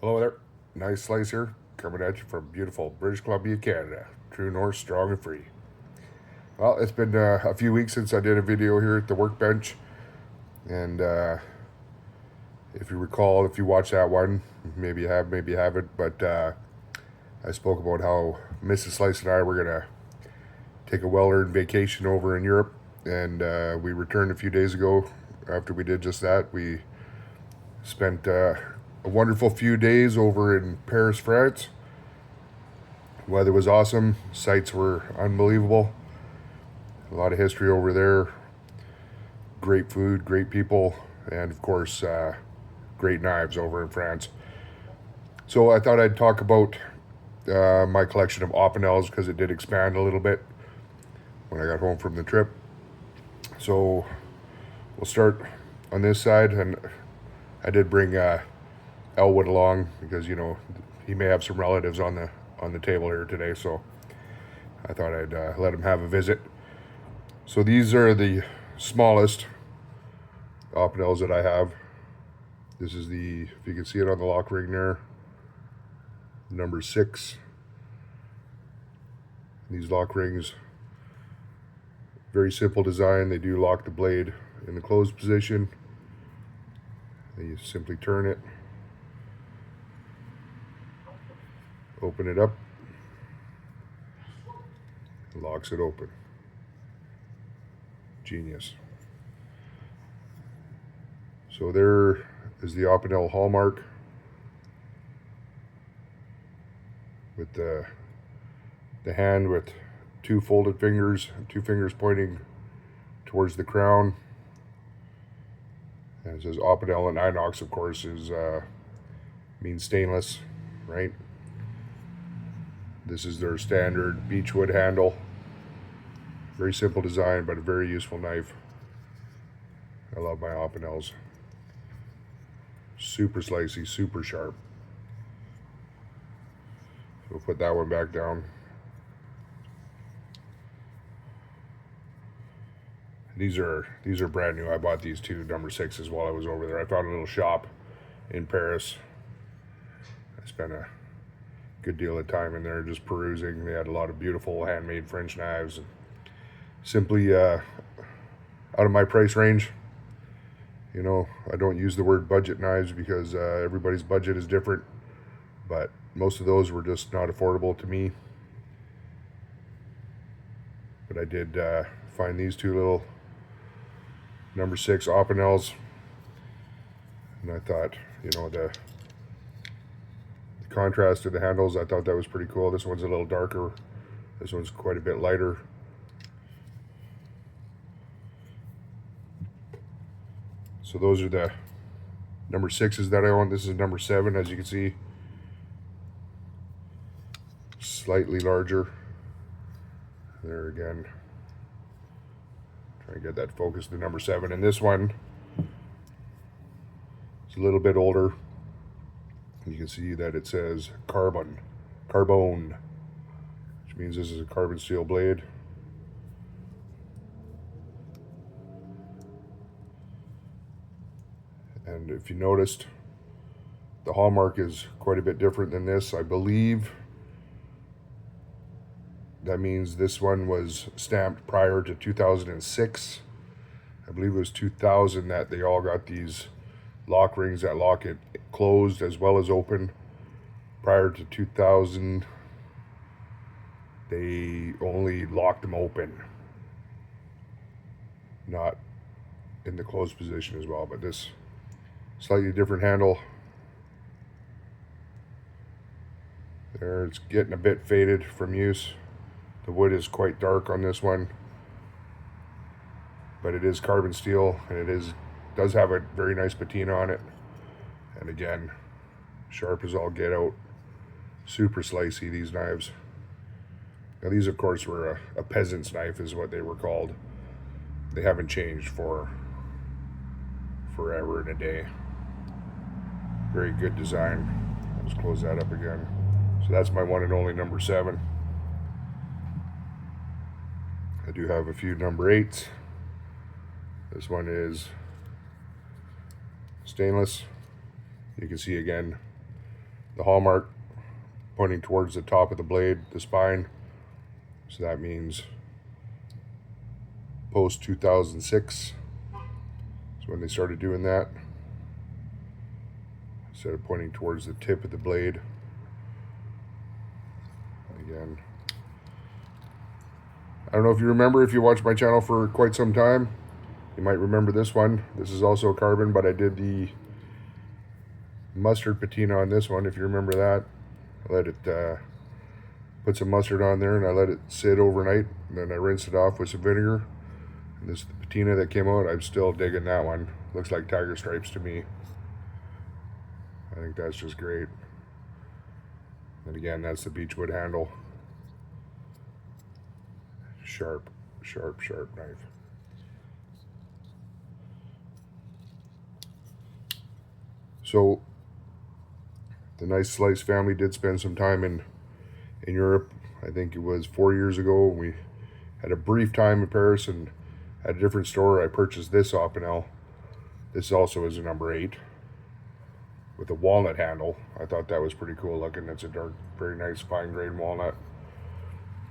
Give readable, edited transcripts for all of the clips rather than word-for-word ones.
Hello there. Nice slice here, coming at you from beautiful British Columbia, Canada. True North, strong and free. Well, it's been a few weeks since I did a video here at the workbench, and if you recall, if you watched that one, maybe you have, maybe you haven't, but I spoke about how Mrs. Slice and I were gonna take a well-earned vacation over in Europe, and we returned a few days ago. After we did just that, we spent a wonderful few days over in Paris, France. Weather was awesome. Sights were unbelievable. A lot of history over there. Great food, great people, and of course, great knives over in France. So I thought I'd talk about my collection of Opinels because it did expand a little bit when I got home from the trip. So we'll start on this side, and I did bring Elwood along because he may have some relatives on the table here today, so I thought I'd let him have a visit. So these are the smallest Opinels that I have. This is if you can see it on the lock ring there, number 6. These lock rings, very simple design. They do lock the blade in the closed position. And you simply turn it, open it up, and locks it open. Genius. So there is the Opinel hallmark with the hand with 2 folded fingers, 2 fingers pointing towards the crown. And it says Opinel, and inox, of course, means stainless, right? This is their standard beechwood handle. Very simple design, but a very useful knife. I love my Opinels. Super slicey, super sharp. We'll put that one back down. These are brand new. I bought these 2 number 6s while I was over there. I found a little shop in Paris. I spent a good deal of time in there just perusing. They had a lot of beautiful handmade French knives, and simply out of my price range. I don't use the word budget knives because everybody's budget is different, but most of those were just not affordable to me. But I did find these 2 little number 6 Opinels, and I thought, the contrast to the handles, I thought that was pretty cool. This one's a little darker. This one's quite a bit lighter. So those are the number 6s that I own. This is number 7, as you can see. Slightly larger. There again. Try to get that focus to number 7. And this one is a little bit older. You can see that it says carbon, which means this is a carbon steel blade. And if you noticed, the hallmark is quite a bit different than this. I believe that means this one was stamped prior to 2006. I believe it was 2000 that they all got these lock rings that lock it closed as well as open. Prior to 2000, they only locked them open, not in the closed position as well. But this slightly different handle. There, it's getting a bit faded from use. The wood is quite dark on this one, but it is carbon steel, and it does have a very nice patina on it. And again, sharp as all get out. Super slicey, these knives. Now these, of course, were a peasant's knife is what they were called. They haven't changed for forever and a day. Very good design. I'll just close that up again. So that's my one and only number 7. I do have a few number 8s. This one is stainless. You can see again the hallmark pointing towards the top of the blade, the spine. So that means post 2006 is when they started doing that. Instead of pointing towards the tip of the blade. Again, I don't know if you remember, if you watched my channel for quite some time, you might remember this one. This is also a carbon, but I did the mustard patina on this one, if you remember that. I let it put some mustard on there and I let it sit overnight, and then I rinsed it off with some vinegar. And this is the patina that came out. I'm still digging that one. Looks like tiger stripes to me. I think that's just great. And again, that's the beechwood handle. Sharp, sharp, sharp knife. So the Nice Slice family did spend some time in Europe. I think it was 4 years ago. We had a brief time in Paris and at a different store I purchased this Opinel. This also is a number 8 with a walnut handle. I thought that was pretty cool looking. It's a dark, very nice fine grained walnut.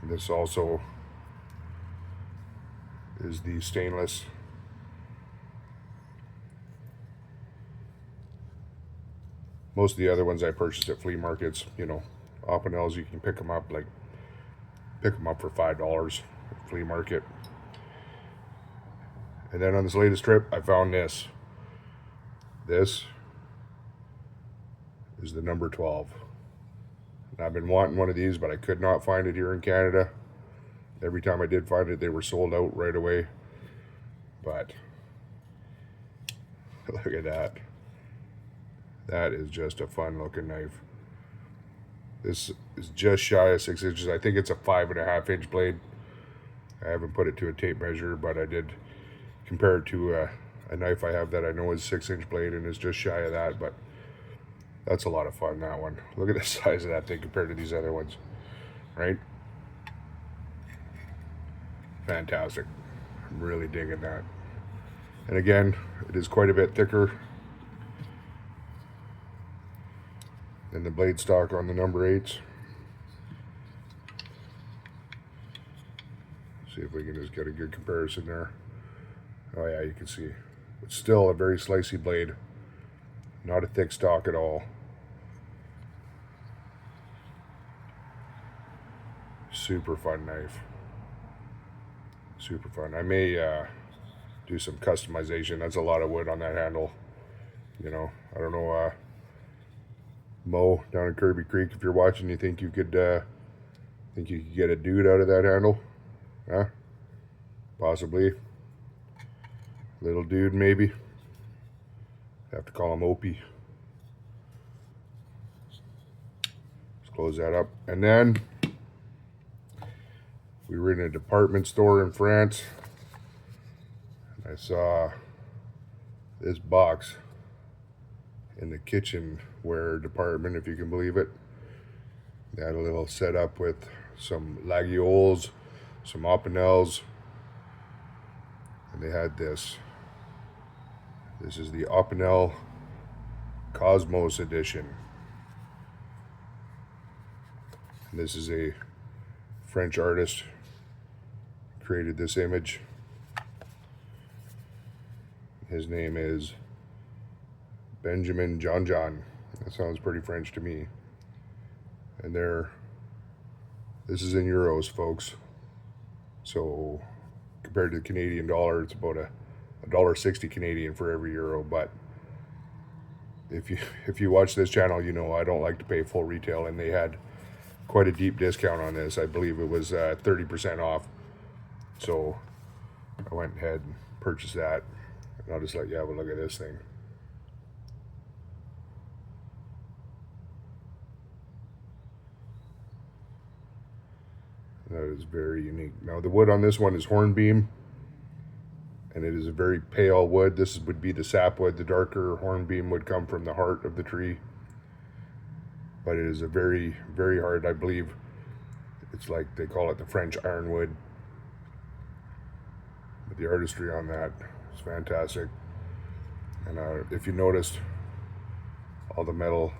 And this also is the stainless. Most of the other ones I purchased at flea markets, you know, Opinels, you can pick them up for $5 at flea market. And then on this latest trip, I found this. This is the number 12. And I've been wanting one of these, but I could not find it here in Canada. Every time I did find it, they were sold out right away. But look at that. That is just a fun looking knife. This is just shy of 6 inches. I think it's a 5.5 inch blade. I haven't put it to a tape measure, but I did compare it to a knife I have that I know is 6 inch blade and is just shy of that, but that's a lot of fun, that one. Look at the size of that thing compared to these other ones, right? Fantastic. I'm really digging that. And again, it is quite a bit thicker than the blade stock on the number 8s. See if we can just get a good comparison there. Oh yeah, you can see. It's still a very slicey blade. Not a thick stock at all. Super fun knife. Super fun. I may do some customization. That's a lot of wood on that handle. You know, I don't know, Mo down in Kirby Creek, if you're watching, you think you could get a dude out of that handle? Huh? Possibly. Little dude, maybe. Have to call him Opie. Let's close that up. And then we were in a department store in France. I saw this box in the kitchenware department, if you can believe it. They had a little setup with some Lagiols, some Opinels, and they had this. This is the Opinel Cosmos edition. And this is a French artist created this image. His name is Benjamin John. That sounds pretty French to me. And this is in euros, folks. So compared to the Canadian dollar, it's about $1.60 Canadian for every euro. But if you watch this channel, you know I don't like to pay full retail, and they had quite a deep discount on this. I believe it was 30% off. So I went ahead and purchased that. And I'll just let you have a look at this thing. That is very unique. Now the wood on this one is hornbeam, and it is a very pale wood. This would be the sapwood. The darker hornbeam would come from the heart of the tree. But it is a very, very hard, I believe, it's like they call it the French ironwood. But the artistry on that is fantastic. And if you noticed, all the metal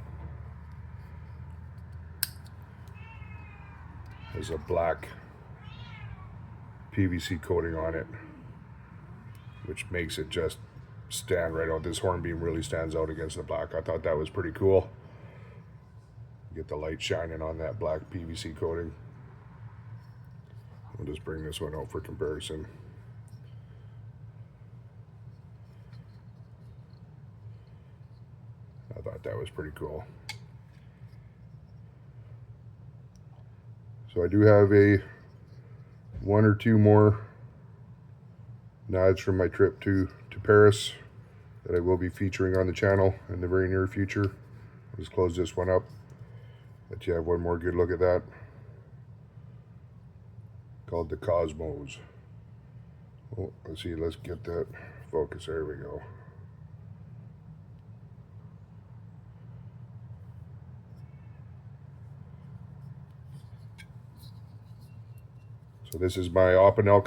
has a black PVC coating on it, which makes it just stand right out. This hornbeam really stands out against the black. I thought that was pretty cool. Get the light shining on that black PVC coating. I'll just bring this one out for comparison. I thought that was pretty cool. So I do have one or two more nods from my trip to Paris that I will be featuring on the channel in the very near future. Let's close this one up. Let you have one more good look at that. Called the Cosmos. Oh, let's see, let's get that focus. There we go. So this is my Opinel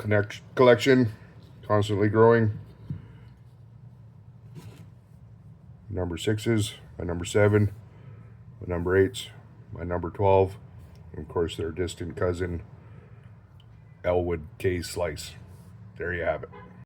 collection, constantly growing. Number 6s, my number 7, my number 8s, my number 12, and of course their distant cousin, Elwood K Slice. There you have it.